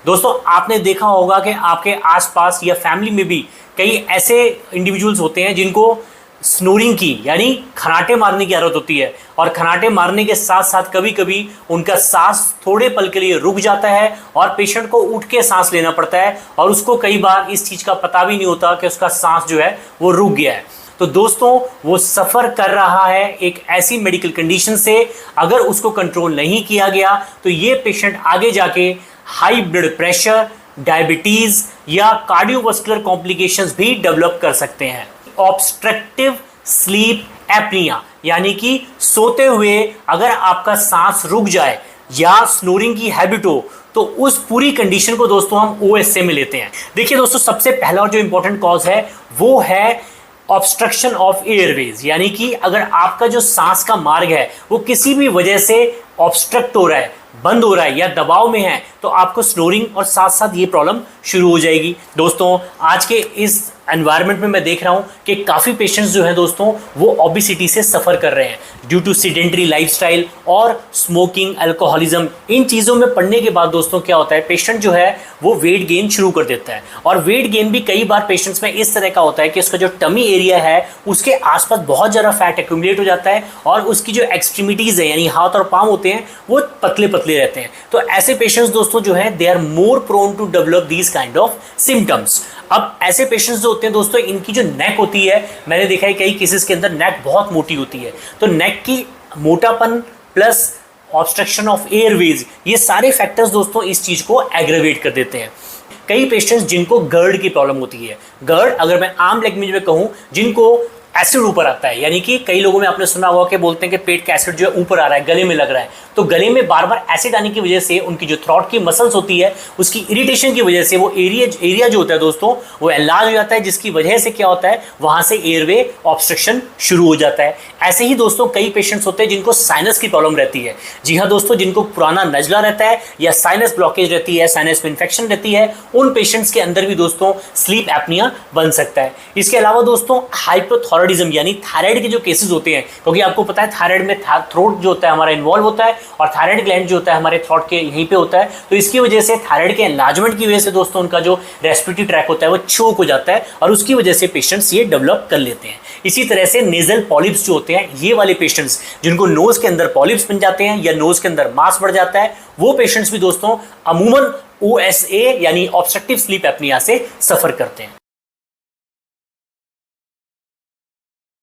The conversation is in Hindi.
दोस्तों आपने देखा होगा कि आपके आसपास या फैमिली में भी कई ऐसे इंडिविजुअल्स होते हैं जिनको स्नोरिंग की यानी खराटे मारने की आदत होती है, और खराटे मारने के साथ साथ कभी कभी उनका सांस थोड़े पल के लिए रुक जाता है और पेशेंट को उठ के सांस लेना पड़ता है, और उसको कई बार इस चीज़ का पता भी नहीं होता कि उसका सांस जो है वो रुक गया है। तो दोस्तों वो सफ़र कर रहा है एक ऐसी मेडिकल कंडीशन से, अगर उसको कंट्रोल नहीं किया गया तो ये पेशेंट आगे जाके हाई ब्लड प्रेशर, डायबिटीज़ या कार्डियोवास्कुलर कॉम्प्लिकेशंस भी डेवलप कर सकते हैं। ऑब्स्ट्रक्टिव स्लीप एपनिया यानी कि सोते हुए अगर आपका सांस रुक जाए या स्नोरिंग की हैबिट हो तो उस पूरी कंडीशन को दोस्तों हम OSA में लेते हैं। देखिए दोस्तों, सबसे पहला और जो इंपॉर्टेंट कॉज है वो है ऑब्स्ट्रक्शन ऑफ एयरवेज, यानी कि अगर आपका जो सांस का मार्ग है वो किसी भी वजह से ऑब्स्ट्रक्ट हो रहा है, बंद हो रहा है या दबाव में है, तो आपको स्नोरिंग और साथ साथ ये प्रॉब्लम शुरू हो जाएगी। दोस्तों आज के इस एनवायरनमेंट में मैं देख रहा हूँ कि काफ़ी पेशेंट्स जो हैं दोस्तों वो ओबेसिटी से सफ़र कर रहे हैं ड्यू टू सीडेंटरी लाइफस्टाइल और स्मोकिंग, अल्कोहलिज्म। इन चीज़ों में पड़ने के बाद दोस्तों क्या होता है, पेशेंट जो है वो वेट गेन शुरू कर देता है, और वेट गेन भी कई बार पेशेंट्स में इस तरह का होता है कि उसका जो टमी एरिया है उसके आसपास बहुत ज़्यादा फैट एक्यूमुलेट हो जाता है, और उसकी जो एक्सट्रीमिटीज़ है यानी हाथ और पाँव होते हैं वो पतले पतले रहते हैं। तो ऐसे पेशेंट्स दोस्तों जो है they are more prone to develop these kind of symptoms. अब ऐसे पेशेंट्स जो होते हैं दोस्तों, इनकी जो नेक होती है, मैंने देखा है कई केसेस के अंदर नेक बहुत मोटी होती है, तो नेक की मोटापन प्लस ऑब्स्ट्रक्शन ऑफ एयरवेज, ये सारे फैक्टर्स दोस्तों इस चीज़ को एग्रेवेट कर देते हैं। कई पेशेंट्स जिनको गर्ड की प्रॉब्लम होती है, गर्ड अगर मैं आम लैंग्वेज में कहूँ, जिनको एसिड ऊपर आता है, यानी कि कई लोगों में आपने सुना होगा कि बोलते हैं कि पेट का एसिड जो है ऊपर आ रहा है, गले में लग रहा है, तो गले में बार बार एसिड आने की वजह से उनकी जो थ्रोट की मसल्स होती है उसकी इरिटेशन की वजह से वो एरिया जो होता है दोस्तों वो एनलार्ज हो जाता है, जिसकी वजह से क्या होता है वहाँ से एयरवे ऑब्स्ट्रक्शन शुरू हो जाता है। ऐसे ही दोस्तों कई पेशेंट्स होते हैं जिनको साइनस की प्रॉब्लम रहती है। जी हाँ दोस्तों, जिनको पुराना नजला रहता है या साइनस ब्लॉकेज रहती है, साइनस में इन्फेक्शन रहती है, उन पेशेंट्स के अंदर भी दोस्तों स्लीप एपनिया बन सकता है। इसके अलावा दोस्तों हाइपोथायराइडिज्म यानी थायराइड के जो केसेस होते हैं, क्योंकि आपको पता है थायराइड में थ्रोट जो होता है हमारा इन्वॉल्व होता है, और थायराइड ग्लैंड जो होता है हमारे थ्रोट के यहीं पे होता है, तो इसकी वजह से थायराइड के एनलार्जमेंट की वजह से दोस्तों उनका जो रेस्पिरेटरी ट्रैक होता है वो चोक हो जाता है, और उसकी वजह से पेशेंट्स ये डेवलप कर लेते हैं। इसी तरह से नेजल पॉलिप्स जो होते हैं, ये वाले पेशेंट्स जिनको नोज के अंदर पॉलिप्स बन जाते हैं या नोज के अंदर मांस बढ़ जाता है, वो पेशेंट्स भी दोस्तों अमूमन OSA यानी ऑब्स्ट्रक्टिव स्लीप एपनिया से सफर करते हैं।